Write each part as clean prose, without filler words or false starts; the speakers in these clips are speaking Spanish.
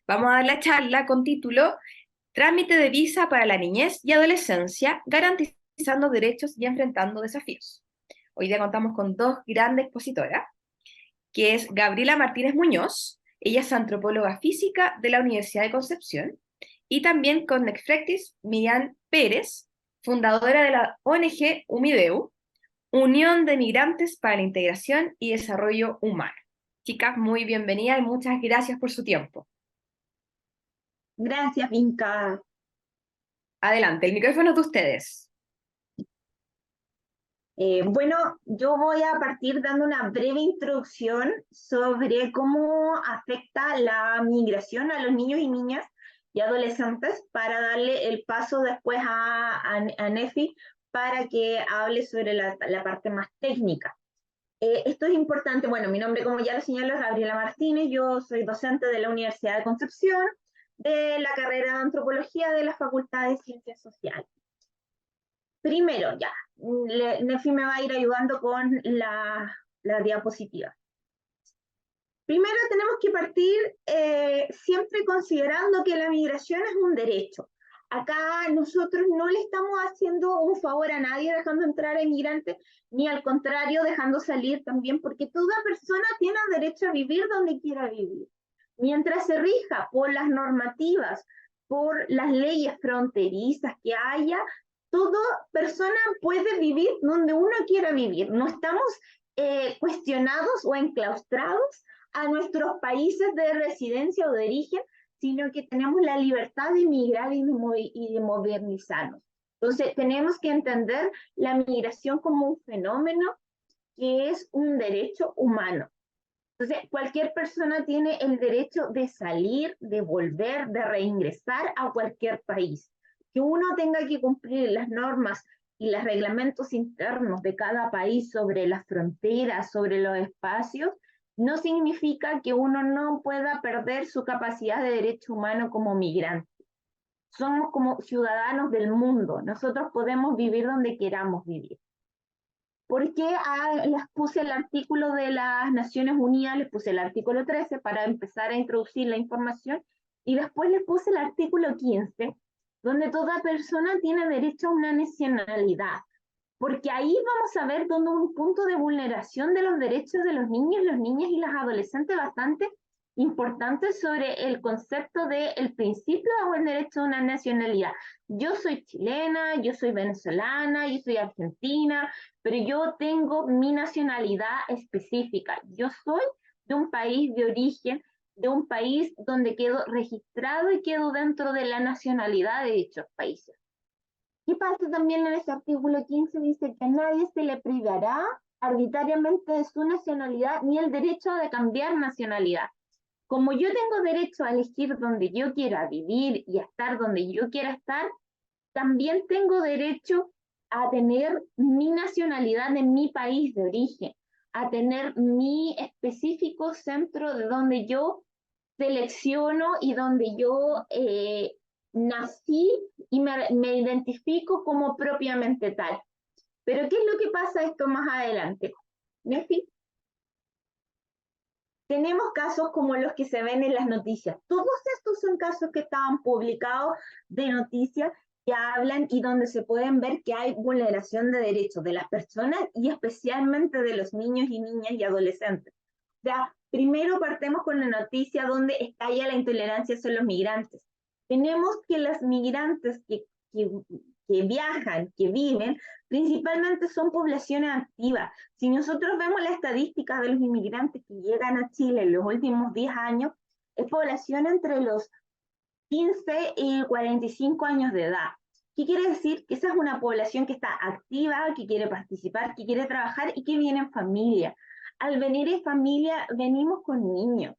Vamos a dar la charla con título Trámite de visa para la niñez y adolescencia, garantizando derechos y enfrentando desafíos. Hoy día contamos con dos grandes expositoras, que es Gabriela Martínez Muñoz, ella es antropóloga física de la Universidad de Concepción, y también con Nexfrectis Miriam Pérez, fundadora de la ONG Humideu, Unión de Migrantes para la Integración y Desarrollo Humano. Chicas, muy bienvenidas y muchas gracias por su tiempo. Gracias, Vinca. Adelante, el micrófono es de ustedes. Bueno, yo voy a partir dando una breve introducción sobre cómo afecta la migración a los niños y niñas y adolescentes para darle el paso después a Nefi para que hable sobre la parte más técnica. Esto es importante. Bueno, mi nombre, como ya lo señaló, es Gabriela Martínez. Yo soy docente de la Universidad de Concepción, de la carrera de Antropología de la Facultad de Ciencias Sociales. Primero, ya, Nefi me va a ir ayudando con la diapositiva. Primero tenemos que partir siempre considerando que la migración es un derecho. Acá nosotros no le estamos haciendo un favor a nadie dejando entrar a inmigrantes, ni al contrario dejando salir también, porque toda persona tiene derecho a vivir donde quiera vivir. Mientras se rija por las normativas, por las leyes fronterizas que haya, toda persona puede vivir donde uno quiera vivir. No estamos cuestionados o enclaustrados a nuestros países de residencia o de origen, sino que tenemos la libertad de migrar y de modernizarnos. Entonces, tenemos que entender la migración como un fenómeno que es un derecho humano. Entonces, cualquier persona tiene el derecho de salir, de volver, de reingresar a cualquier país. Que uno tenga que cumplir las normas y los reglamentos internos de cada país sobre las fronteras, sobre los espacios, no significa que uno no pueda perder su capacidad de derecho humano como migrante. Somos como ciudadanos del mundo. Nosotros podemos vivir donde queramos vivir. ¿Por qué les puse el artículo de las Naciones Unidas? Les puse el artículo 13 para empezar a introducir la información y después les puse el artículo 15, donde toda persona tiene derecho a una nacionalidad. Porque ahí vamos a ver donde un punto de vulneración de los derechos de los niños, las niñas y las adolescentes bastante importante sobre el concepto del principio o el derecho a una nacionalidad. Yo soy chilena, yo soy venezolana, yo soy argentina, pero yo tengo mi nacionalidad específica. Yo soy de un país de origen, de un país donde quedo registrado y quedo dentro de la nacionalidad de dichos países. ¿Qué pasa también en ese artículo 15? Dice que a nadie se le privará arbitrariamente de su nacionalidad ni el derecho de cambiar nacionalidad. Como yo tengo derecho a elegir donde yo quiera vivir y a estar donde yo quiera estar, también tengo derecho a tener mi nacionalidad en mi país de origen, a tener mi específico centro de donde yo selecciono y donde yo nací y me identifico como propiamente tal. Pero ¿qué es lo que pasa esto más adelante? Nefi, tenemos casos como los que se ven en las noticias. Todos estos son casos que estaban publicados de noticias que hablan y donde se pueden ver que hay vulneración de derechos de las personas y especialmente de los niños y niñas y adolescentes. O sea, primero partemos con la noticia donde estalla la intolerancia hacia los migrantes. Tenemos que los migrantes que viajan, que viven, principalmente son poblaciones activas. Si nosotros vemos las estadísticas de los inmigrantes que llegan a Chile en los últimos 10 años, es población entre los 15 y 45 años de edad. ¿Qué quiere decir? Que esa es una población que está activa, que quiere participar, que quiere trabajar y que viene en familia. Al venir en familia, venimos con niños,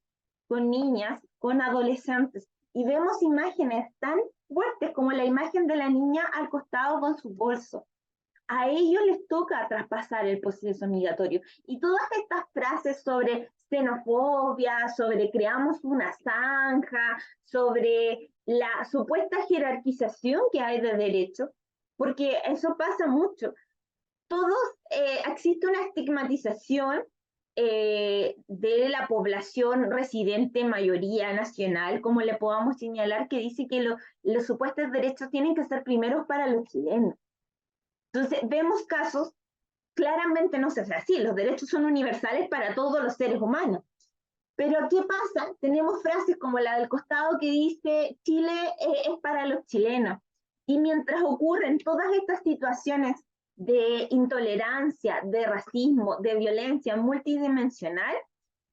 con niñas, con adolescentes y vemos imágenes tan fuertes como la imagen de la niña al costado con su bolso. A ellos les toca traspasar el proceso migratorio. Y todas estas frases sobre xenofobia, sobre creamos una zanja, sobre la supuesta jerarquización que hay de derechos, porque eso pasa mucho. Todos, existe una estigmatización de la población residente, mayoría nacional, como le podamos señalar, que dice que los supuestos derechos tienen que ser primeros para los chilenos. Entonces, vemos casos, claramente no sé, o sea, sí, los derechos son universales para todos los seres humanos. Pero ¿qué pasa? Tenemos frases como la del costado que dice Chile es para los chilenos. Y mientras ocurren todas estas situaciones de intolerancia, de racismo, de violencia multidimensional,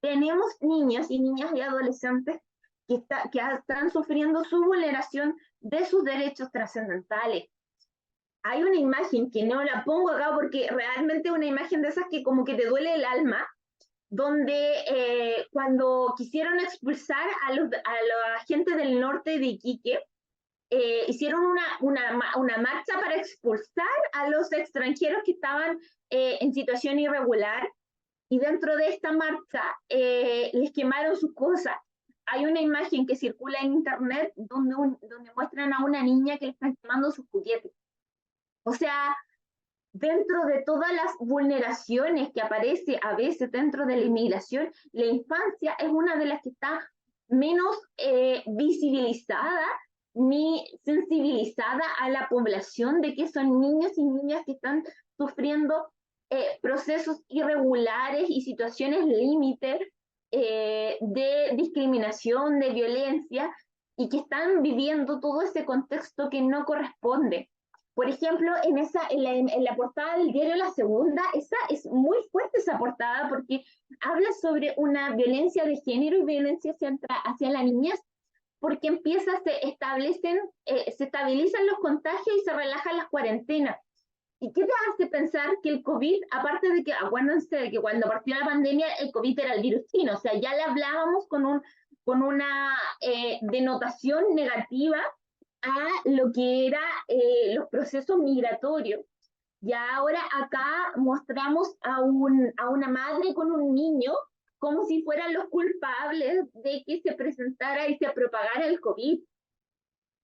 tenemos niños y niñas y adolescentes que están sufriendo su vulneración de sus derechos trascendentales. Hay una imagen que no la pongo acá porque realmente es una imagen de esas que como que te duele el alma, donde cuando quisieron expulsar a la gente del norte de Iquique, hicieron una marcha para expulsar a los extranjeros que estaban en situación irregular, y dentro de esta marcha les quemaron sus cosas. Hay una imagen que circula en internet donde muestran a una niña que le están quemando sus juguetes. O sea, dentro de todas las vulneraciones que aparece a veces dentro de la inmigración, la infancia es una de las que está menos visibilizada ni sensibilizada a la población de que son niños y niñas que están sufriendo procesos irregulares y situaciones límite de discriminación, de violencia, y que están viviendo todo ese contexto que no corresponde. Por ejemplo, en la portada del diario La Segunda, esa es muy fuerte esa portada porque habla sobre una violencia de género y violencia hacia la niñez, porque se estabilizan los contagios y se relajan las cuarentenas. ¿Y qué te hace pensar que el COVID, aparte de que, acuérdense de que cuando partió la pandemia, el COVID era el virus chino, o sea, ya le hablábamos con una denotación negativa a lo que era los procesos migratorios. Y ahora acá mostramos a una madre con un niño como si fueran los culpables de que se presentara y se propagara el COVID.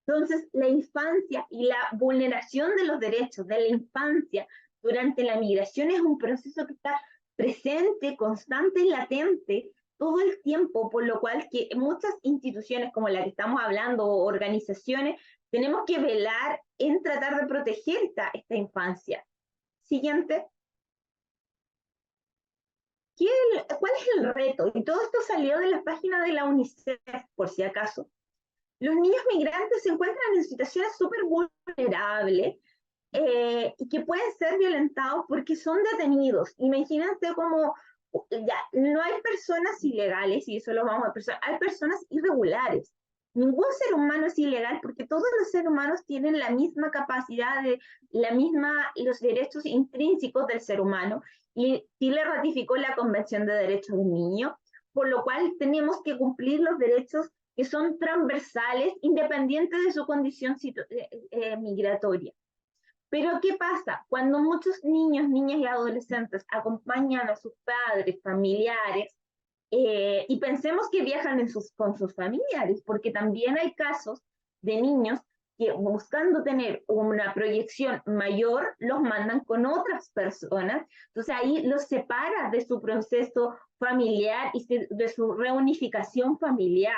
Entonces, la infancia y la vulneración de los derechos de la infancia durante la migración es un proceso que está presente, constante y latente todo el tiempo, por lo cual que muchas instituciones como la que estamos hablando, o organizaciones, tenemos que velar en tratar de proteger esta infancia. Siguiente. ¿Cuál es el reto? Y todo esto salió de la página de la UNICEF, por si acaso. Los niños migrantes se encuentran en situaciones súper vulnerables y que pueden ser violentados porque son detenidos. Imagínate como, ya, no hay personas ilegales, y eso lo vamos a pensar, hay personas irregulares. Ningún ser humano es ilegal porque todos los seres humanos tienen la misma capacidad, los derechos intrínsecos del ser humano, y Chile ratificó la Convención de Derechos del Niño, por lo cual tenemos que cumplir los derechos que son transversales, independientes de su condición migratoria. Pero ¿qué pasa? Cuando muchos niños, niñas y adolescentes acompañan a sus padres, familiares, y pensemos que viajan con sus familiares, porque también hay casos de niños que buscando tener una proyección mayor, los mandan con otras personas, entonces ahí los separa de su proceso familiar y de su reunificación familiar,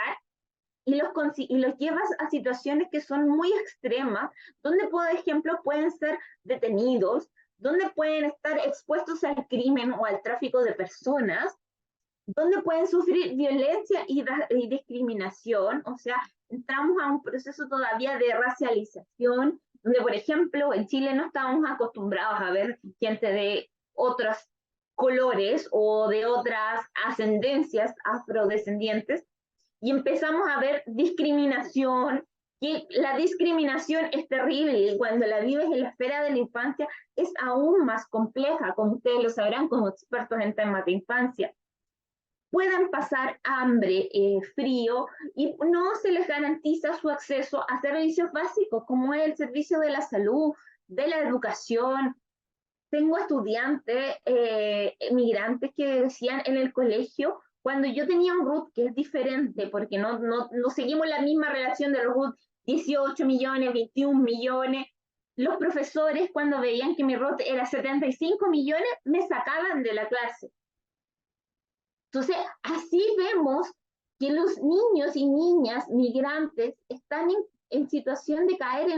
y los llevas a situaciones que son muy extremas, donde, por ejemplo, pueden ser detenidos, donde pueden estar expuestos al crimen o al tráfico de personas, donde pueden sufrir violencia y discriminación. O sea, entramos a un proceso todavía de racialización, donde, por ejemplo, en Chile no estábamos acostumbrados a ver gente de otros colores o de otras ascendencias afrodescendientes, y empezamos a ver discriminación, que la discriminación es terrible, y cuando la vives en la esfera de la infancia es aún más compleja, como ustedes lo sabrán como expertos en temas de infancia. Pueden pasar hambre, frío, y no se les garantiza su acceso a servicios básicos, como es el servicio de la salud, de la educación. Tengo estudiantes migrantes que decían en el colegio, cuando yo tenía un RUT que es diferente, porque no seguimos la misma relación de los RUT, 18 millones, 21 millones, los profesores cuando veían que mi RUT era 75 millones, me sacaban de la clase. Entonces, así vemos que los niños y niñas migrantes están en situación de caer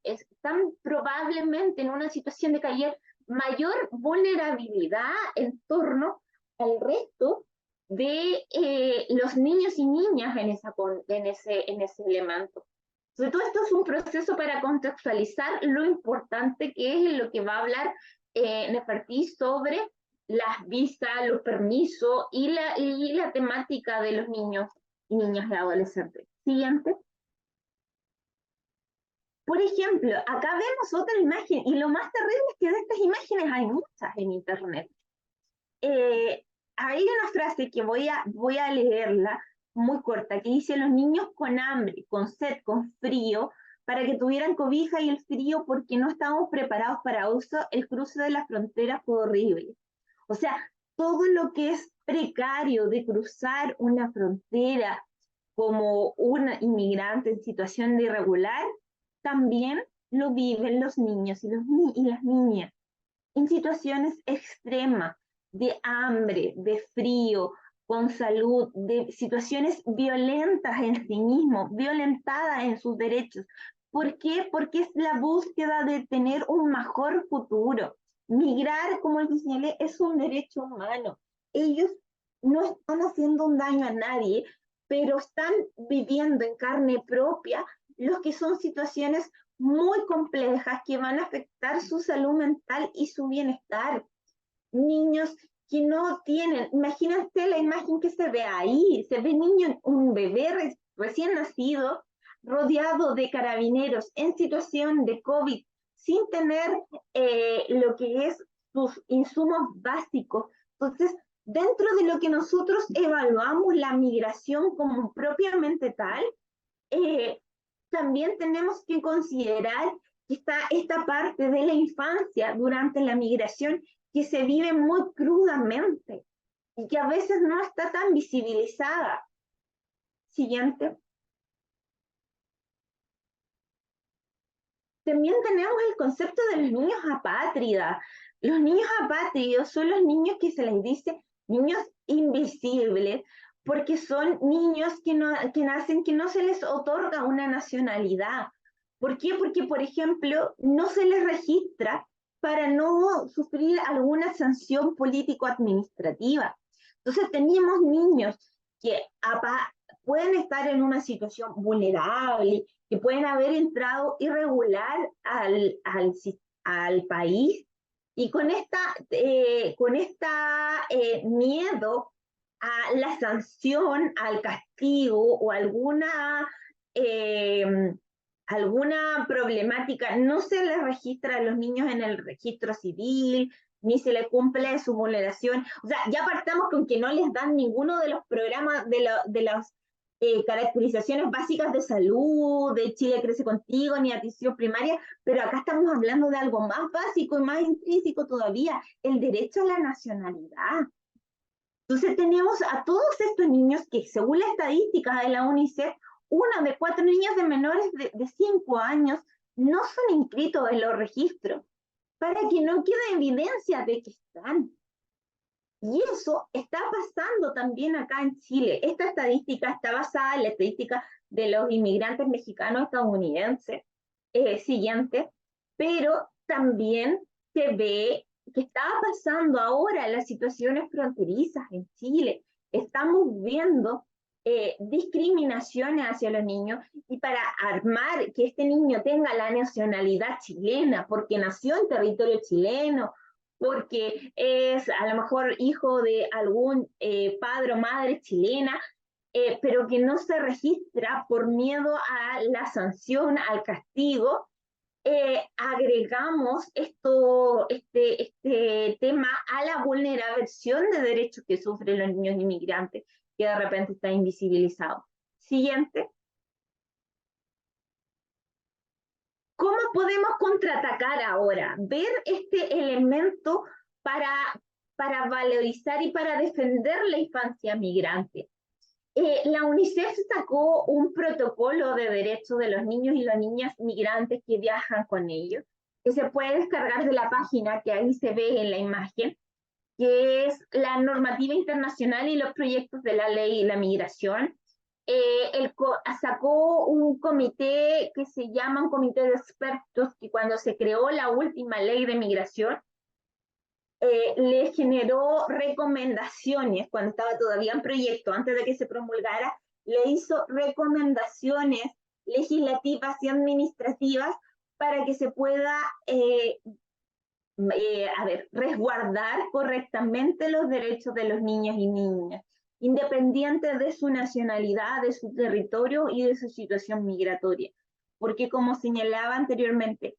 están probablemente en una situación de caer mayor vulnerabilidad en torno al resto de los niños y niñas en ese elemento. Entonces, todo esto es un proceso para contextualizar lo importante que es lo que va a hablar Nefertiti sobre las visas, los permisos y la temática de los niños y niñas y adolescentes. Siguiente. Por ejemplo, acá vemos otra imagen y lo más terrible es que de estas imágenes hay muchas en internet. Hay una frase que voy a leerla muy corta, que dice: los niños con hambre, con sed, con frío, para que tuvieran cobija, y el frío porque no estábamos preparados para uso, el cruce de la frontera fue horrible. O sea, todo lo que es precario de cruzar una frontera como un inmigrante en situación de irregular, también lo viven los niños y las niñas en situaciones extremas de hambre, de frío, con salud, de situaciones violentas en sí mismos, violentadas en sus derechos. ¿Por qué? Porque es la búsqueda de tener un mejor futuro. Migrar, como les señalé, es un derecho humano. Ellos no están haciendo un daño a nadie, pero están viviendo en carne propia los que son situaciones muy complejas que van a afectar su salud mental y su bienestar. Niños que no tienen, imagínate la imagen que se ve ahí, se ve un bebé recién nacido rodeado de carabineros en situación de COVID, sin tener lo que es sus insumos básicos. Entonces, dentro de lo que nosotros evaluamos la migración como propiamente tal, eh, también tenemos que considerar que está esta parte de la infancia durante la migración que se vive muy crudamente y que a veces no está tan visibilizada. Siguiente. También tenemos el concepto de los niños apátridas. Los niños apátridos son los niños que se les dice niños invisibles, porque son niños que nacen, que no se les otorga una nacionalidad. ¿Por qué? Porque, por ejemplo, no se les registra para no sufrir alguna sanción político-administrativa. Entonces, tenemos niños que pueden estar en una situación vulnerable, que pueden haber entrado irregular al país, y con esta miedo a la sanción, al castigo o eh, alguna problemática, no se les registra a los niños en el registro civil, ni se les cumple su vulneración. O sea, ya partamos con que no les dan ninguno de los programas de los caracterizaciones básicas de salud, de Chile Crece Contigo, ni atención primaria, pero acá estamos hablando de algo más básico y más intrínseco todavía, el derecho a la nacionalidad. Entonces tenemos a todos estos niños que, según las estadísticas de la UNICEF, una de 4 niños de menores de 5 años no son inscritos en los registros, para que no quede evidencia de que están. Y eso está pasando también acá en Chile. Esta estadística está basada en la estadística de los inmigrantes mexicanos estadounidenses, siguiente, pero también se ve que está pasando ahora las situaciones fronterizas en Chile. Estamos viendo discriminaciones hacia los niños, y para armar que este niño tenga la nacionalidad chilena, porque nació en territorio chileno, porque es a lo mejor hijo de algún padre o madre chilena, pero que no se registra por miedo a la sanción, al castigo, agregamos este tema a la vulneración de derechos que sufren los niños inmigrantes, que de repente está invisibilizado. Siguiente. ¿Cómo podemos contraatacar ahora? Ver este elemento para, para valorizar y para defender la infancia migrante. La UNICEF sacó un protocolo de derechos de los niños y las niñas migrantes que viajan con ellos, que se puede descargar de la página que ahí se ve en la imagen. que es la normativa internacional y los proyectos de la ley y la migración. Sacó un comité que se llama un comité de expertos, que cuando se creó la última ley de migración, le generó recomendaciones, cuando estaba todavía en proyecto, antes de que se promulgara, le hizo recomendaciones legislativas y administrativas para que se pueda resguardar correctamente los derechos de los niños y niñas, independiente de su nacionalidad, de su territorio y de su situación migratoria. Porque como señalaba anteriormente,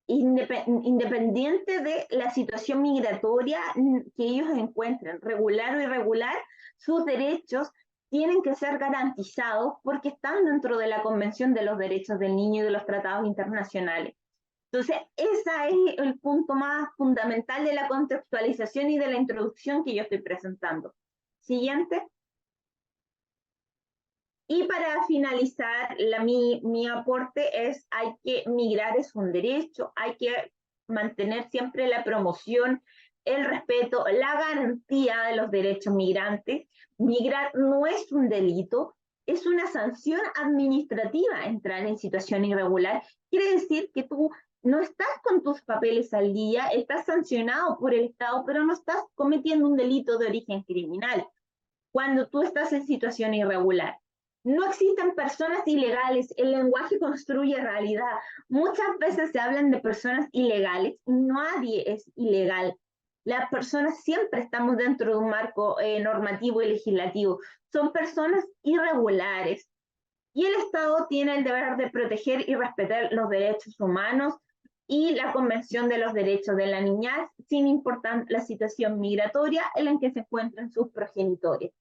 independiente de la situación migratoria que ellos encuentren, regular o irregular, sus derechos tienen que ser garantizados porque están dentro de la Convención de los Derechos del Niño y de los tratados internacionales. Entonces, ese es el punto más fundamental de la contextualización y de la introducción que yo estoy presentando. Siguiente. Y para finalizar, mi aporte es, hay que migrar es un derecho, hay que mantener siempre la promoción, el respeto, la garantía de los derechos migrantes. Migrar no es un delito, es una sanción administrativa entrar en situación irregular. Quiere decir que tú no estás con tus papeles al día, estás sancionado por el Estado, pero no estás cometiendo un delito de origen criminal cuando tú estás en situación irregular. No existen personas ilegales, el lenguaje construye realidad. Muchas veces se hablan de personas ilegales, nadie es ilegal. Las personas siempre estamos dentro de un marco normativo y legislativo. Son personas irregulares. Y el Estado tiene el deber de proteger y respetar los derechos humanos y la Convención de los Derechos de la Niñez, sin importar la situación migratoria en la que se encuentran sus progenitores.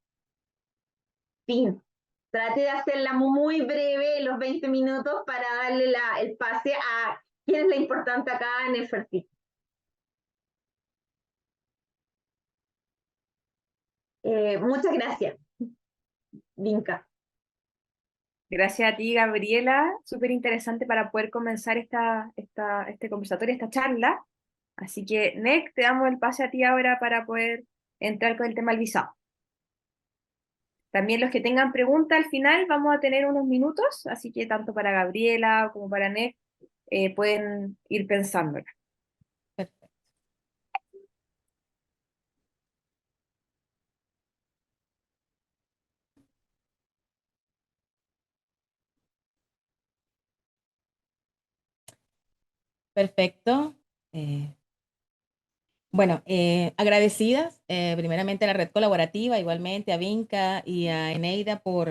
Fin. Trate de hacerla muy breve, los 20 minutos, para darle el pase a quién es la importante acá en el FERTIC. Muchas gracias, Vinca. Gracias a ti, Gabriela. Súper interesante para poder comenzar este conversatorio, esta charla. Así que, Nick, te damos el pase a ti ahora para poder entrar con el tema del visado. También los que tengan preguntas al final vamos a tener unos minutos, así que tanto para Gabriela como para Nick pueden ir pensándola. Perfecto. Perfecto. Bueno, agradecidas primeramente a la red colaborativa, igualmente a Vinca y a Eneida por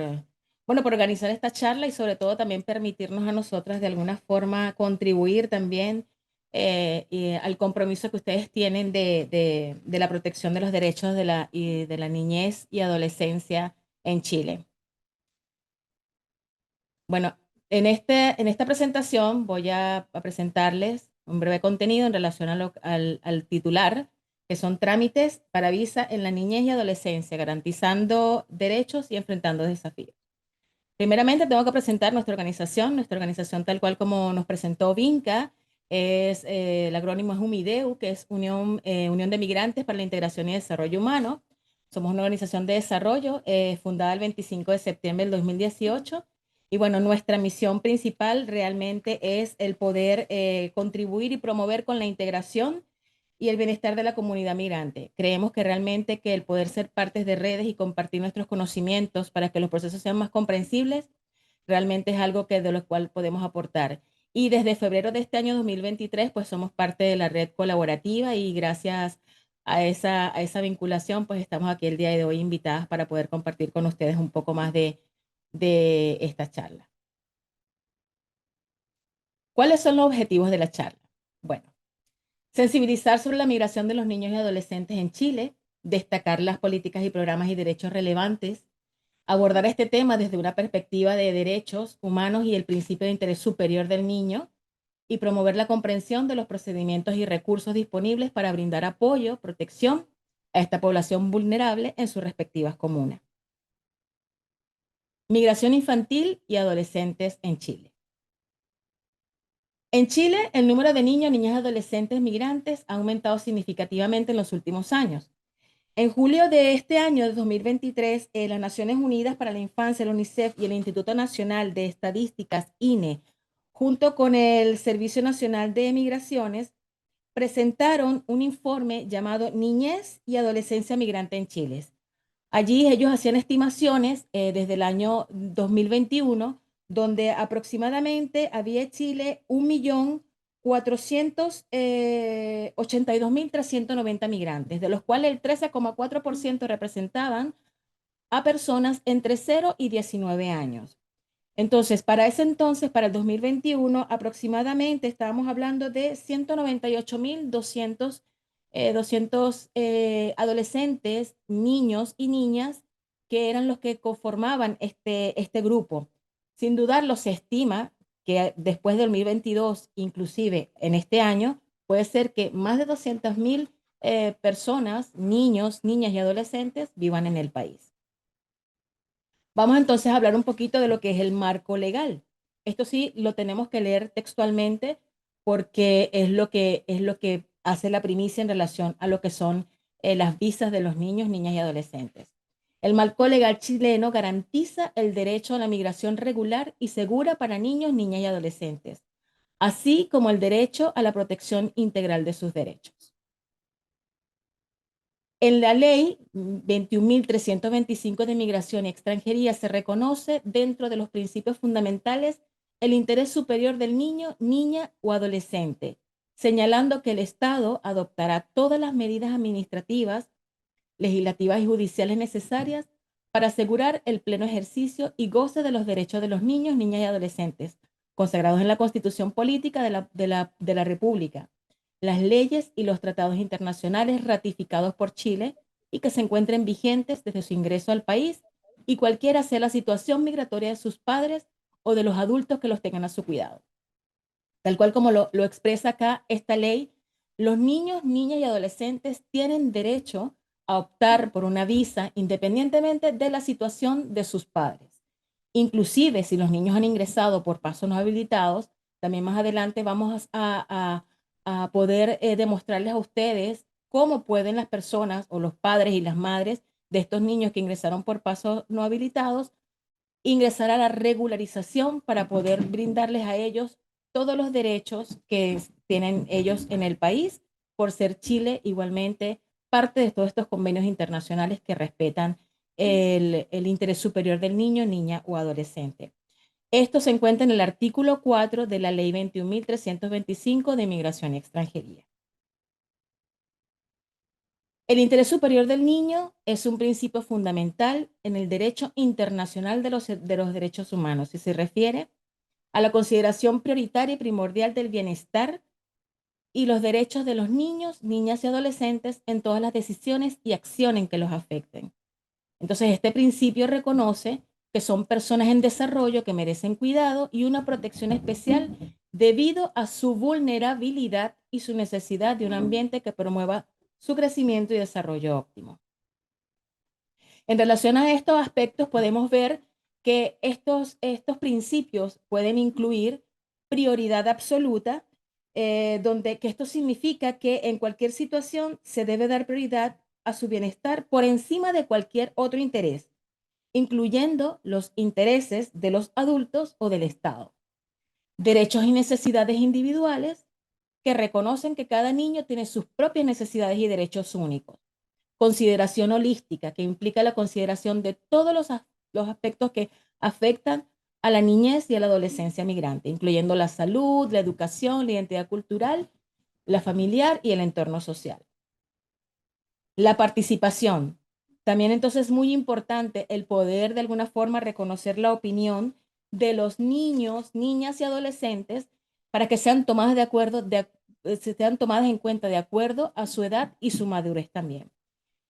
organizar esta charla y sobre todo también permitirnos a nosotras de alguna forma contribuir también al compromiso que ustedes tienen de la protección de los derechos de la niñez y adolescencia en Chile. Bueno, en esta presentación voy a presentarles un breve contenido en relación al titular, que son trámites para visa en la niñez y adolescencia, garantizando derechos y enfrentando desafíos. Primeramente tengo que presentar nuestra organización tal cual como nos presentó Vinca, el acrónimo es UMIDEU, que es Unión de Migrantes para la Integración y Desarrollo Humano. Somos una organización de desarrollo fundada el 25 de septiembre del 2018. Y bueno, nuestra misión principal realmente es el poder contribuir y promover con la integración y el bienestar de la comunidad migrante. Creemos que realmente que el poder ser partes de redes y compartir nuestros conocimientos para que los procesos sean más comprensibles, realmente es algo de lo cual podemos aportar. Y desde febrero de este año 2023, pues somos parte de la red colaborativa y gracias a esa vinculación, pues estamos aquí el día de hoy invitadas para poder compartir con ustedes un poco más de esta charla. ¿Cuáles son los objetivos de la charla? Bueno, sensibilizar sobre la migración de los niños y adolescentes en Chile, destacar las políticas y programas y derechos relevantes, abordar este tema desde una perspectiva de derechos humanos y el principio de interés superior del niño, y promover la comprensión de los procedimientos y recursos disponibles para brindar apoyo, protección a esta población vulnerable en sus respectivas comunas. Migración infantil y adolescentes en Chile. En Chile, el número de niños, niñas y adolescentes migrantes ha aumentado significativamente en los últimos años. En julio de este año, de 2023, las Naciones Unidas para la Infancia, la UNICEF y el Instituto Nacional de Estadísticas, INE, junto con el Servicio Nacional de Migraciones, presentaron un informe llamado Niñez y Adolescencia Migrante en Chile. Allí ellos hacían estimaciones desde el año 2021, donde aproximadamente había en Chile 1.482.390 migrantes, de los cuales el 13,4% representaban a personas entre 0 y 19 años. Entonces, para ese entonces, para el 2021, aproximadamente estábamos hablando de 198.200 adolescentes, niños y niñas que eran los que conformaban este grupo. Sin dudarlo, se estima que después del 2022, inclusive en este año, puede ser que más de 200.000 personas, niños, niñas y adolescentes vivan en el país. Vamos entonces a hablar un poquito de lo que es el marco legal. Esto sí lo tenemos que leer textualmente porque es lo que hace la primicia en relación a lo que son las visas de los niños, niñas y adolescentes. El marco legal chileno garantiza el derecho a la migración regular y segura para niños, niñas y adolescentes, así como el derecho a la protección integral de sus derechos. En la ley 21.325 de Migración y Extranjería se reconoce dentro de los principios fundamentales el interés superior del niño, niña o adolescente, señalando que el Estado adoptará todas las medidas administrativas, legislativas y judiciales necesarias para asegurar el pleno ejercicio y goce de los derechos de los niños, niñas y adolescentes, consagrados en la Constitución Política de la República, las leyes y los tratados internacionales ratificados por Chile y que se encuentren vigentes desde su ingreso al país y cualquiera sea la situación migratoria de sus padres o de los adultos que los tengan a su cuidado. Tal cual como lo expresa acá esta ley, los niños, niñas y adolescentes tienen derecho a optar por una visa independientemente de la situación de sus padres. Inclusive si los niños han ingresado por pasos no habilitados, también más adelante vamos a poder demostrarles a ustedes cómo pueden las personas o los padres y las madres de estos niños que ingresaron por pasos no habilitados ingresar a la regularización para poder brindarles a ellos todos los derechos que tienen ellos en el país por ser Chile igualmente parte de todos estos convenios internacionales que respetan el interés superior del niño, niña o adolescente. Esto se encuentra en el artículo 4 de la Ley 21.325 de Migración y Extranjería. El interés superior del niño es un principio fundamental en el derecho internacional de los derechos humanos y se refiere a la consideración prioritaria y primordial del bienestar y los derechos de los niños, niñas y adolescentes en todas las decisiones y acciones que los afecten. Entonces, este principio reconoce que son personas en desarrollo que merecen cuidado y una protección especial debido a su vulnerabilidad y su necesidad de un ambiente que promueva su crecimiento y desarrollo óptimo. En relación a estos aspectos, podemos ver que estos principios pueden incluir prioridad absoluta, que esto significa que en cualquier situación se debe dar prioridad a su bienestar por encima de cualquier otro interés, incluyendo los intereses de los adultos o del Estado. Derechos y necesidades individuales que reconocen que cada niño tiene sus propias necesidades y derechos únicos. Consideración holística, que implica la consideración de todos los aspectos que afectan a la niñez y a la adolescencia migrante, incluyendo la salud, la educación, la identidad cultural, la familiar y el entorno social. La participación. También entonces es muy importante el poder de alguna forma reconocer la opinión de los niños, niñas y adolescentes para que sean tomadas sean tomadas en cuenta de acuerdo a su edad y su madurez también.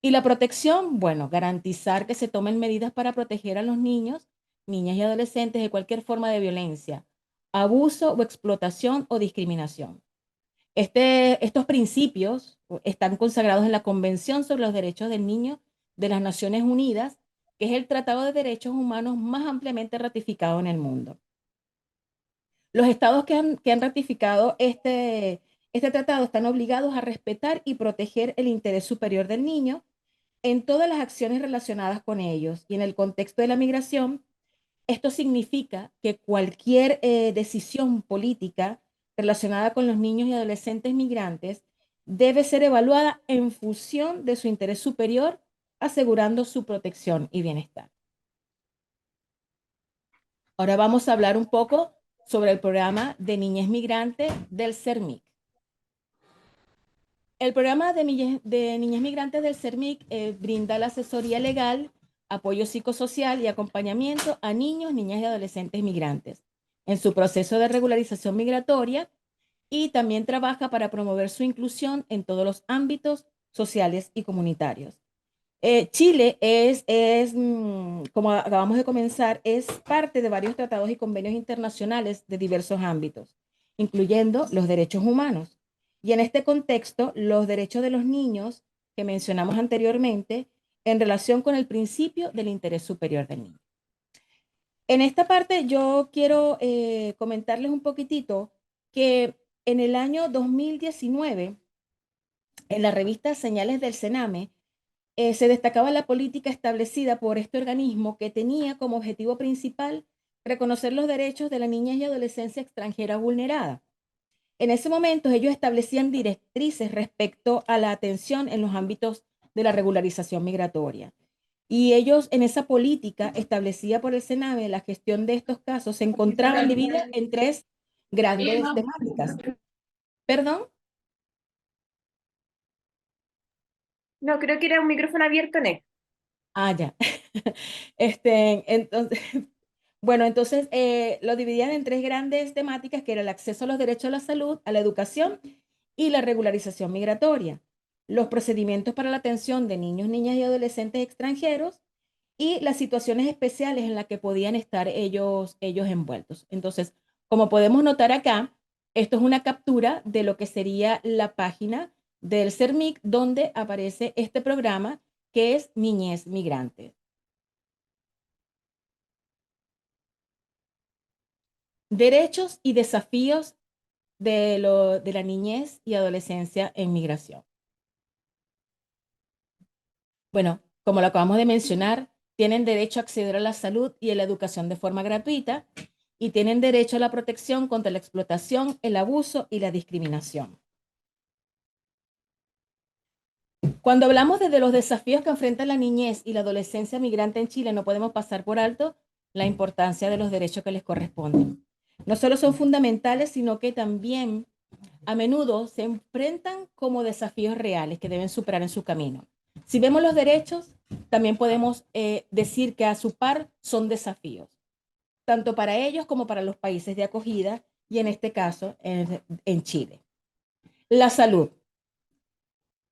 Y la protección, bueno, garantizar que se tomen medidas para proteger a los niños, niñas y adolescentes de cualquier forma de violencia, abuso o explotación o discriminación. Estos principios están consagrados en la Convención sobre los Derechos del Niño de las Naciones Unidas, que es el tratado de derechos humanos más ampliamente ratificado en el mundo. Los estados que han ratificado este tratado están obligados a respetar y proteger el interés superior del niño en todas las acciones relacionadas con ellos. Y en el contexto de la migración, esto significa que cualquier decisión política relacionada con los niños y adolescentes migrantes debe ser evaluada en función de su interés superior, asegurando su protección y bienestar. Ahora vamos a hablar un poco sobre el programa de niñez migrante del CERMIC. El programa de niñez migrantes del CERMIC brinda la asesoría legal, apoyo psicosocial y acompañamiento a niños, niñas y adolescentes migrantes en su proceso de regularización migratoria, y también trabaja para promover su inclusión en todos los ámbitos sociales y comunitarios. Chile como acabamos de comenzar, es parte de varios tratados y convenios internacionales de diversos ámbitos, incluyendo los derechos humanos. Y en este contexto, los derechos de los niños que mencionamos anteriormente en relación con el principio del interés superior del niño. En esta parte yo quiero comentarles un poquitito que en el año 2019, en la revista Señales del Sename, se destacaba la política establecida por este organismo que tenía como objetivo principal reconocer los derechos de la niñez y adolescencia extranjera vulnerada. En ese momento ellos establecían directrices respecto a la atención en los ámbitos de la regularización migratoria. Y ellos en esa política establecida por el Sename, la gestión de estos casos se encontraban divididas en tres grandes temáticas. ¿Perdón? No, creo que era un micrófono abierto, Nick. Ah, ya. Entonces, bueno, entonces lo dividían en tres grandes temáticas, que era el acceso a los derechos a la salud, a la educación y la regularización migratoria, los procedimientos para la atención de niños, niñas y adolescentes extranjeros y las situaciones especiales en las que podían estar ellos envueltos. Entonces, como podemos notar acá, esto es una captura de lo que sería la página del CERMIC, donde aparece este programa que es Niñez Migrante. Derechos y desafíos de la niñez y adolescencia en migración. Bueno, como lo acabamos de mencionar, tienen derecho a acceder a la salud y a la educación de forma gratuita, y tienen derecho a la protección contra la explotación, el abuso y la discriminación. Cuando hablamos de los desafíos que enfrenta la niñez y la adolescencia migrante en Chile, no podemos pasar por alto la importancia de los derechos que les corresponden. No solo son fundamentales, sino que también a menudo se enfrentan como desafíos reales que deben superar en su camino. Si vemos los derechos, también podemos decir que a su par son desafíos, tanto para ellos como para los países de acogida, y en este caso en Chile. La salud.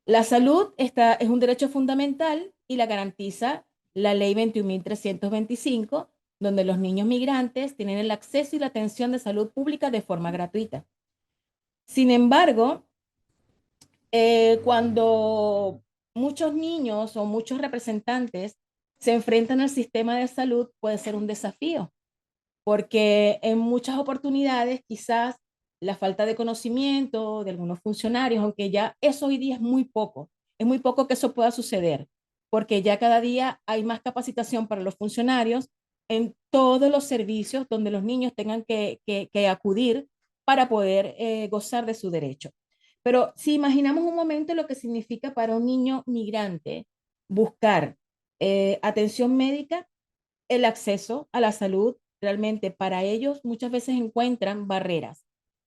La salud es un derecho fundamental y la garantiza la ley 21.325, donde los niños migrantes tienen el acceso y la atención de salud pública de forma gratuita. Sin embargo, cuando muchos niños o muchos representantes se enfrentan al sistema de salud, puede ser un desafío, porque en muchas oportunidades quizás la falta de conocimiento de algunos funcionarios, aunque ya eso hoy día es muy poco que eso pueda suceder, porque ya cada día hay más capacitación para los funcionarios en todos los servicios donde los niños tengan que acudir para poder gozar de su derecho. Pero si imaginamos un momento lo que significa para un niño migrante buscar atención médica, el acceso a la salud, realmente para ellos muchas veces encuentran barreras.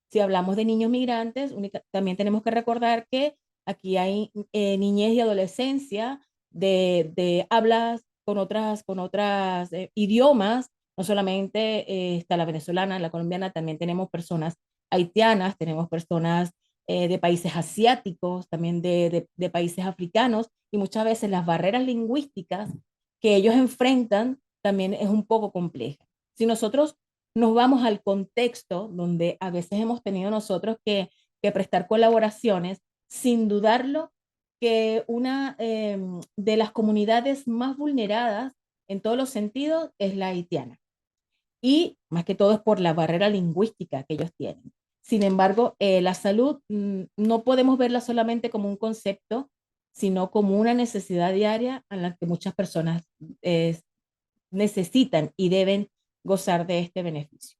Si hablamos de niños migrantes, también tenemos que recordar que aquí hay niñez y adolescencia de hablas con otras idiomas. No solamente está la venezolana, la colombiana, también tenemos personas haitianas, tenemos personas de países asiáticos, también de países africanos, y muchas veces las barreras lingüísticas que ellos enfrentan también es un poco compleja. Si nosotros nos vamos al contexto donde a veces hemos tenido nosotros que prestar colaboraciones, sin dudarlo que una de las comunidades más vulneradas en todos los sentidos es la haitiana. y más que todo es por la barrera lingüística que ellos tienen. Sin embargo, la salud no podemos verla solamente como un concepto, sino como una necesidad diaria a la que muchas personas eh, necesitan y deben gozar de este beneficio.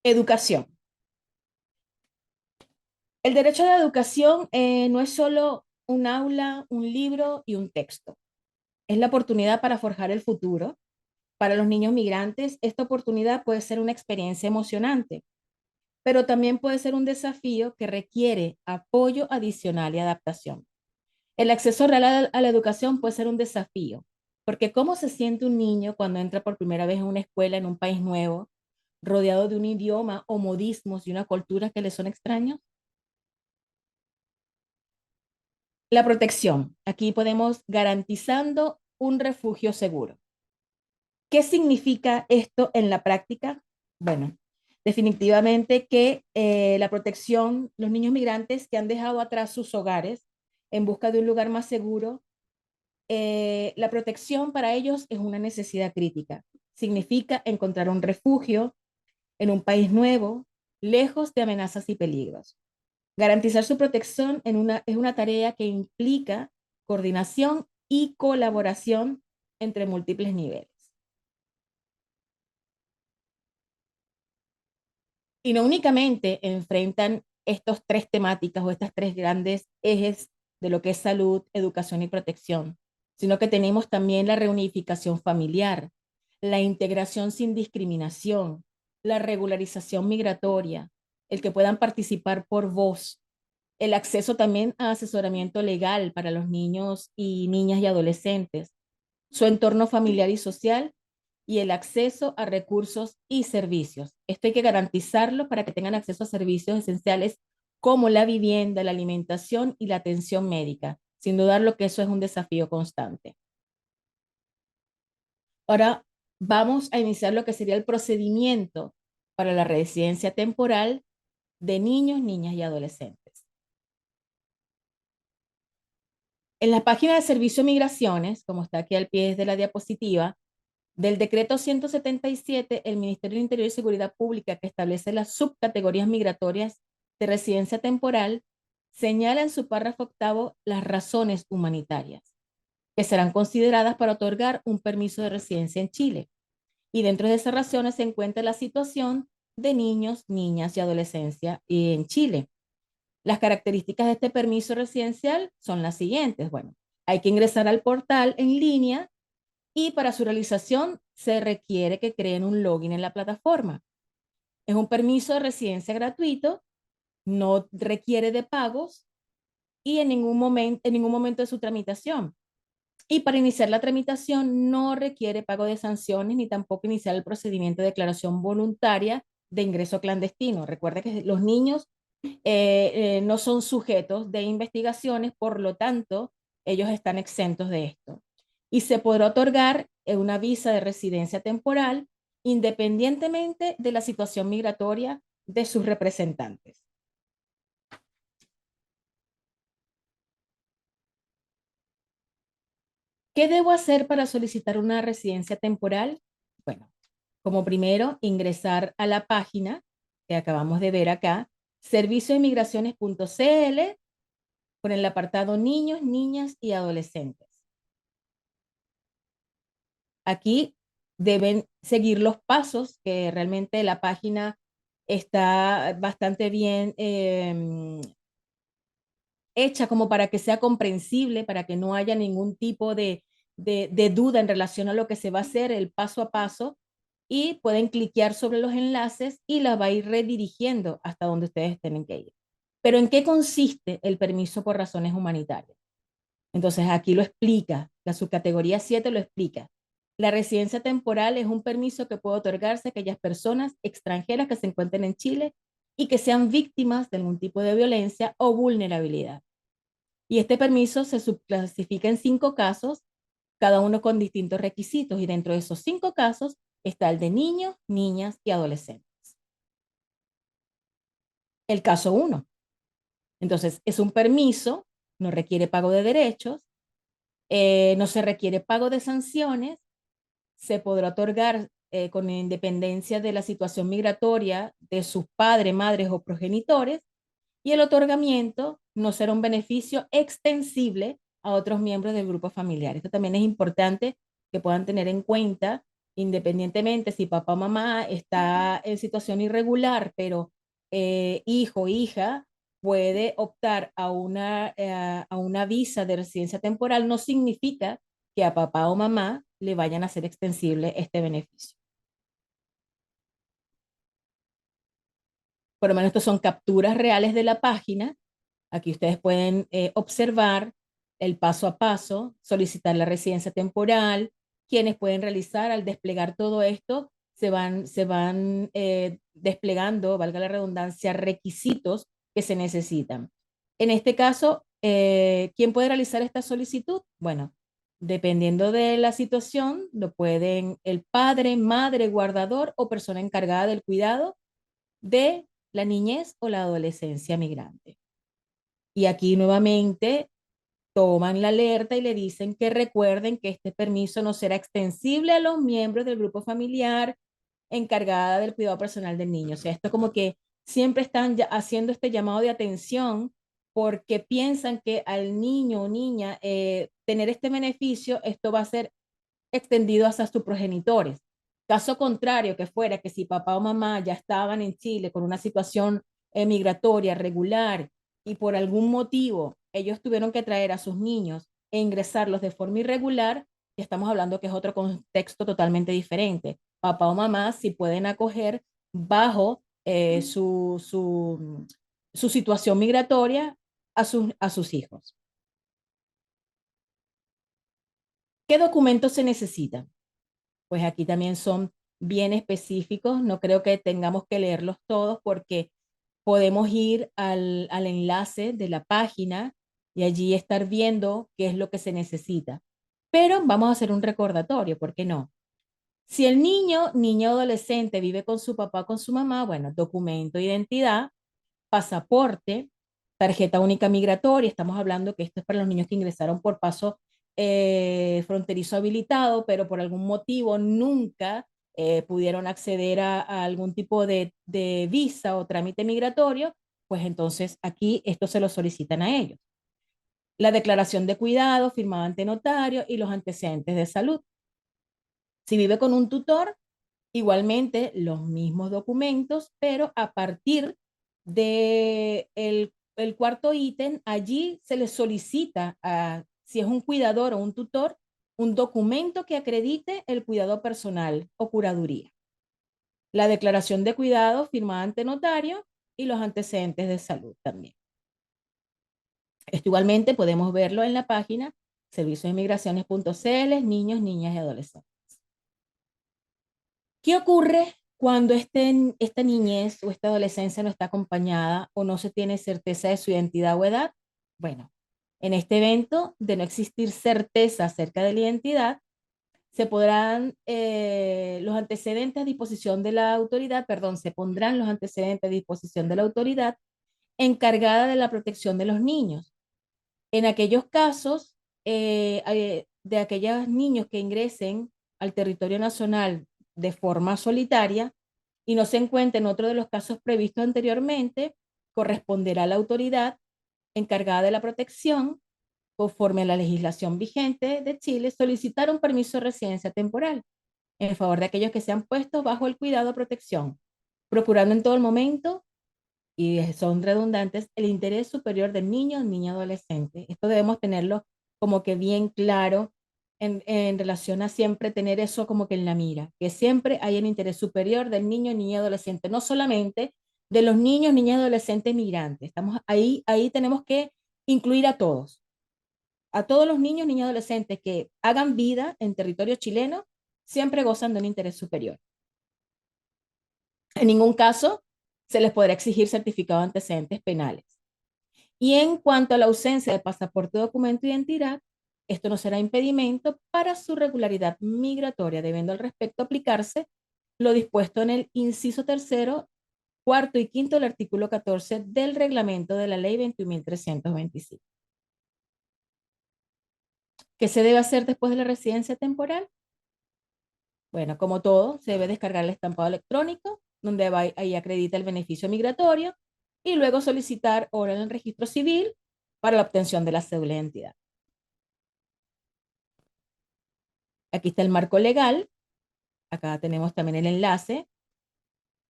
Educación. El derecho a la educación no es solo un aula, un libro y un texto. Es la oportunidad para forjar el futuro. Para los niños migrantes, esta oportunidad puede ser una experiencia emocionante, pero también puede ser un desafío que requiere apoyo adicional y adaptación. El acceso real a la educación puede ser un desafío, porque ¿cómo se siente un niño cuando entra por primera vez en una escuela en un país nuevo, rodeado de un idioma o modismos y una cultura que le son extraños? La protección. Aquí podemos garantizando un refugio seguro. ¿Qué significa esto en la práctica? Bueno, definitivamente que la protección, los niños migrantes que han dejado atrás sus hogares en busca de un lugar más seguro, la protección para ellos es una necesidad crítica. Significa encontrar un refugio en un país nuevo, lejos de amenazas y peligros. Garantizar su protección es una tarea que implica coordinación y colaboración entre múltiples niveles. Y no únicamente enfrentan estos tres temáticas o estas tres grandes ejes de lo que es salud, educación y protección, sino que tenemos también la reunificación familiar, la integración sin discriminación, la regularización migratoria, el que puedan participar por voz, el acceso también a asesoramiento legal para los niños y niñas y adolescentes, su entorno familiar y social y el acceso a recursos y servicios. Esto hay que garantizarlo para que tengan acceso a servicios esenciales como la vivienda, la alimentación y la atención médica. Sin dudar lo que eso es un desafío constante. Ahora vamos a iniciar lo que sería el procedimiento para la residencia temporal de niños, niñas y adolescentes. En la página de Servicio de Migraciones, como está aquí al pie de la diapositiva, del decreto 177, el Ministerio del Interior y Seguridad Pública, que establece las subcategorías migratorias de residencia temporal, señala en su párrafo octavo las razones humanitarias, que serán consideradas para otorgar un permiso de residencia en Chile. Y dentro de esas razones se encuentra la situación de niños, niñas y adolescencia en Chile. Las características de este permiso residencial son las siguientes. Bueno, hay que ingresar al portal en línea y para su realización se requiere que creen un login en la plataforma. Es un permiso de residencia gratuito, no requiere de pagos y en ningún momento de su tramitación. Y para iniciar la tramitación no requiere pago de sanciones ni tampoco iniciar el procedimiento de declaración voluntaria de ingreso clandestino. Recuerda que los niños no son sujetos de investigaciones, por lo tanto, ellos están exentos de esto. Y se podrá otorgar una visa de residencia temporal independientemente de la situación migratoria de sus representantes. ¿Qué debo hacer para solicitar una residencia temporal? Bueno, como primero, ingresar a la página que acabamos de ver acá, servicioinmigraciones.cl, con el apartado niños, niñas y adolescentes. Aquí deben seguir los pasos, que realmente la página está bastante bien hecha como para que sea comprensible, para que no haya ningún tipo de duda en relación a lo que se va a hacer, el paso a paso, y pueden cliquear sobre los enlaces y la va a ir redirigiendo hasta donde ustedes tienen que ir. Pero ¿en qué consiste el permiso por razones humanitarias? Entonces aquí lo explica, la subcategoría 7 lo explica. La residencia temporal es un permiso que puede otorgarse a aquellas personas extranjeras que se encuentren en Chile y que sean víctimas de algún tipo de violencia o vulnerabilidad. Y este permiso se subclasifica en 5 casos, cada uno con distintos requisitos, y dentro de esos 5 casos está el de niños, niñas y adolescentes. El caso 1. Entonces, es un permiso, no requiere pago de derechos, no se requiere pago de sanciones, se podrá otorgar con independencia de la situación migratoria de sus padres, madres o progenitores, y el otorgamiento no será un beneficio extensible a otros miembros del grupo familiar. Esto también es importante que puedan tener en cuenta, independientemente si papá o mamá está en situación irregular, pero hijo o hija puede optar a una visa de residencia temporal, no significa que a papá o mamá le vayan a ser extensible este beneficio. Por lo menos estos son capturas reales de la página. Aquí ustedes pueden observar el paso a paso, solicitar la residencia temporal, quienes pueden realizar al desplegar todo esto, se van desplegando, valga la redundancia, requisitos que se necesitan. En este caso, ¿quién puede realizar esta solicitud? Bueno, dependiendo de la situación, lo pueden el padre, madre, guardador o persona encargada del cuidado de la niñez o la adolescencia migrante. Y aquí nuevamente toman la alerta y le dicen que recuerden que este permiso no será extensible a los miembros del grupo familiar encargada del cuidado personal del niño. O sea, esto como que siempre están haciendo este llamado de atención porque piensan que al niño o niña tener este beneficio, esto va a ser extendido hasta sus progenitores. Caso contrario, que fuera que si papá o mamá ya estaban en Chile con una situación migratoria regular y por algún motivo ellos tuvieron que traer a sus niños e ingresarlos de forma irregular, ya estamos hablando que es otro contexto totalmente diferente. Papá o mamá sí pueden acoger bajo su situación migratoria a sus hijos. ¿Qué documentos se necesitan? Pues aquí también son bien específicos. No creo que tengamos que leerlos todos porque podemos ir al enlace de la página y allí estar viendo qué es lo que se necesita. Pero vamos a hacer un recordatorio, ¿por qué no? Si el niño o adolescente vive con su papá o con su mamá, bueno, documento de identidad, pasaporte, tarjeta única migratoria. Estamos hablando que esto es para los niños que ingresaron por paso fronterizo habilitado, pero por algún motivo nunca pudieron acceder a algún tipo de visa o trámite migratorio, pues entonces aquí esto se lo solicitan a ellos. La declaración de cuidado firmada ante notario y los antecedentes de salud. Si vive con un tutor, igualmente los mismos documentos, pero a partir de el cuarto ítem, allí se le solicita a, si es un cuidador o un tutor, un documento que acredite el cuidado personal o curaduría. La declaración de cuidado firmada ante notario y los antecedentes de salud también. Esto igualmente podemos verlo en la página serviciosdemigraciones.cl, niños, niñas y adolescentes. ¿Qué ocurre cuando esta niñez o esta adolescencia no está acompañada o no se tiene certeza de su identidad o edad? Bueno, en este evento, de no existir certeza acerca de la identidad, se podrán los antecedentes a disposición de la autoridad, perdón, se pondrán los antecedentes a disposición de la autoridad encargada de la protección de los niños. En aquellos casos de aquellos niños que ingresen al territorio nacional de forma solitaria y no se encuentren en otro de los casos previstos anteriormente, corresponderá a la autoridad encargada de la protección, conforme a la legislación vigente de Chile, solicitar un permiso de residencia temporal en favor de aquellos que sean puestos bajo el cuidado o protección, procurando en todo el momento, y son redundantes, el interés superior del niño o niña adolescente. Esto debemos tenerlo como que bien claro en relación a siempre tener eso como que en la mira, que siempre hay el interés superior del niño, niña, adolescente, no solamente de los niños, niñas, adolescentes migrantes. Estamos ahí tenemos que incluir a todos los niños, niñas, adolescentes que hagan vida en territorio chileno, siempre gozan de un interés superior. En ningún caso se les podrá exigir certificado de antecedentes penales. Y en cuanto a la ausencia de pasaporte o documento de identidad, esto no será impedimento para su regularidad migratoria, debiendo al respecto aplicarse lo dispuesto en el inciso tercero, cuarto y quinto del artículo 14 del reglamento de la ley 21.325. ¿Qué se debe hacer después de la residencia temporal? Bueno, como todo, se debe descargar el estampado electrónico, donde ahí acredita el beneficio migratorio, y luego solicitar hora en el registro civil para la obtención de la cédula de identidad. Aquí está el marco legal. Acá tenemos también el enlace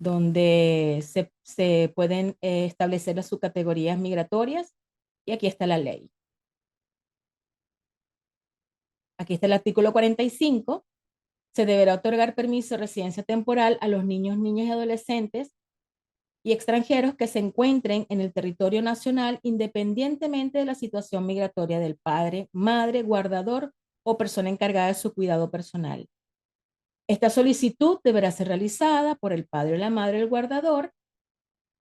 donde se pueden establecer las subcategorías migratorias, y aquí está la ley. Aquí está el artículo 45. Se deberá otorgar permiso de residencia temporal a los niños, niñas y adolescentes y extranjeros que se encuentren en el territorio nacional independientemente de la situación migratoria del padre, madre, guardador o persona encargada de su cuidado personal. Esta solicitud deberá ser realizada por el padre o la madre del guardador,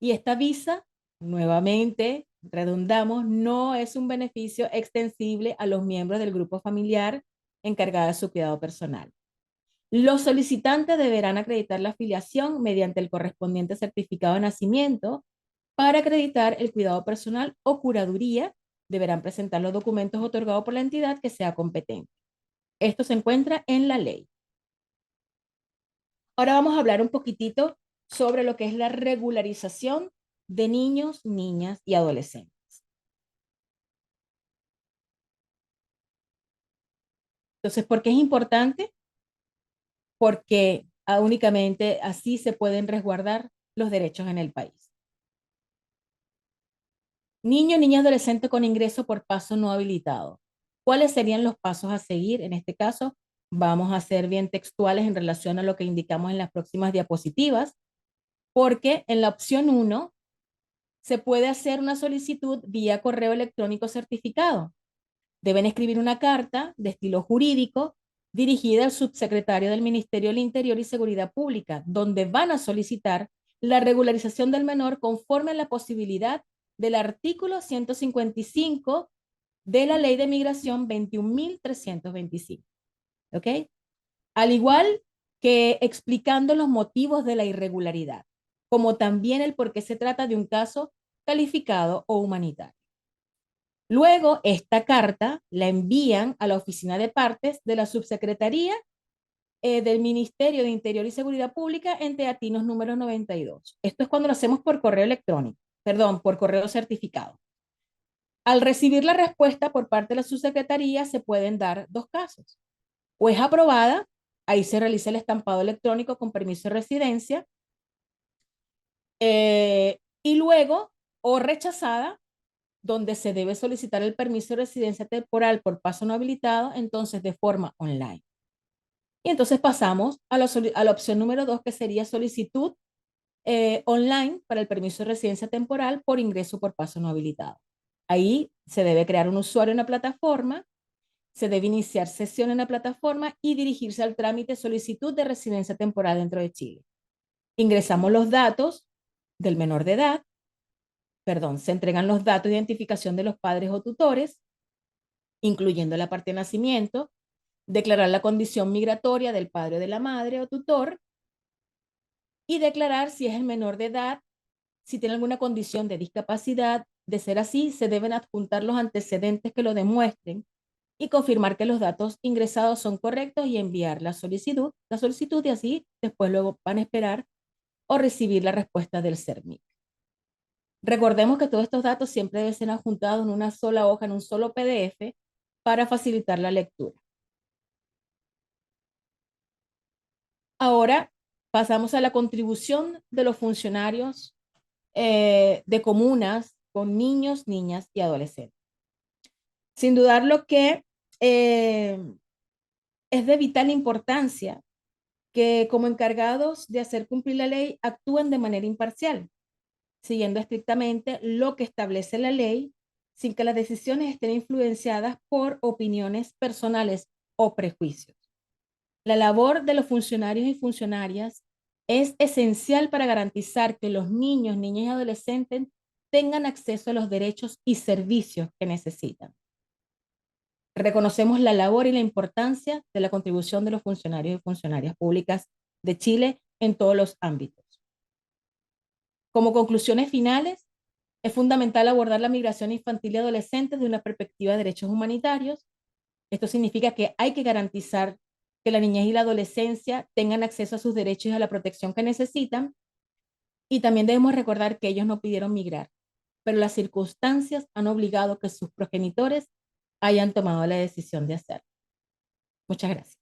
y esta visa, nuevamente, redundamos, no es un beneficio extensible a los miembros del grupo familiar encargada de su cuidado personal. Los solicitantes deberán acreditar la afiliación mediante el correspondiente certificado de nacimiento. Para acreditar el cuidado personal o curaduría, deberán presentar los documentos otorgados por la entidad que sea competente. Esto se encuentra en la ley. Ahora vamos a hablar un poquitito sobre lo que es la regularización de niños, niñas y adolescentes. Entonces, ¿por qué es importante? Porque únicamente así se pueden resguardar los derechos en el país. Niño, niña, adolescente con ingreso por paso no habilitado. ¿Cuáles serían los pasos a seguir? En este caso, vamos a ser bien textuales en relación a lo que indicamos en las próximas diapositivas, porque en la opción 1 se puede hacer una solicitud vía correo electrónico certificado. Deben escribir una carta de estilo jurídico dirigida al subsecretario del Ministerio del Interior y Seguridad Pública, donde van a solicitar la regularización del menor conforme a la posibilidad del artículo 155 de la Ley de Migración 21.325. ¿Ok? Al igual que explicando los motivos de la irregularidad, como también el por qué se trata de un caso calificado o humanitario. Luego, esta carta la envían a la oficina de partes de la Subsecretaría del Ministerio de Interior y Seguridad Pública en Teatinos número 92. Esto es cuando lo hacemos por correo electrónico, perdón, por correo certificado. Al recibir la respuesta por parte de la subsecretaría, se pueden dar dos casos. O es aprobada, ahí se realiza el estampado electrónico con permiso de residencia, y luego, o rechazada, donde se debe solicitar el permiso de residencia temporal por paso no habilitado, entonces de forma online. Y entonces pasamos a la opción número 2, que sería solicitud online para el permiso de residencia temporal por ingreso por paso no habilitado. Ahí se debe crear un usuario en la plataforma, se debe iniciar sesión en la plataforma y dirigirse al trámite solicitud de residencia temporal dentro de Chile. Ingresamos los datos del menor de edad, se entregan los datos de identificación de los padres o tutores, incluyendo la parte de nacimiento, declarar la condición migratoria del padre o de la madre o tutor, y declarar si es el menor de edad, si tiene alguna condición de discapacidad. De ser así, se deben adjuntar los antecedentes que lo demuestren y confirmar que los datos ingresados son correctos y enviar la solicitud, y así después luego van a esperar o recibir la respuesta del CERMIC. Recordemos que todos estos datos siempre deben ser adjuntados en una sola hoja, en un solo PDF, para facilitar la lectura. Ahora pasamos a la contribución de los funcionarios de comunas con niños, niñas y adolescentes. Sin dudar lo que es de vital importancia que como encargados de hacer cumplir la ley actúen de manera imparcial, siguiendo estrictamente lo que establece la ley, sin que las decisiones estén influenciadas por opiniones personales o prejuicios. La labor de los funcionarios y funcionarias es esencial para garantizar que los niños, niñas y adolescentes tengan acceso a los derechos y servicios que necesitan. Reconocemos la labor y la importancia de la contribución de los funcionarios y funcionarias públicas de Chile en todos los ámbitos. Como conclusiones finales, es fundamental abordar la migración infantil y adolescente desde una perspectiva de derechos humanitarios. Esto significa que hay que garantizar que la niñez y la adolescencia tengan acceso a sus derechos y a la protección que necesitan. Y también debemos recordar que ellos no pidieron migrar, pero las circunstancias han obligado que sus progenitores hayan tomado la decisión de hacerlo. Muchas gracias.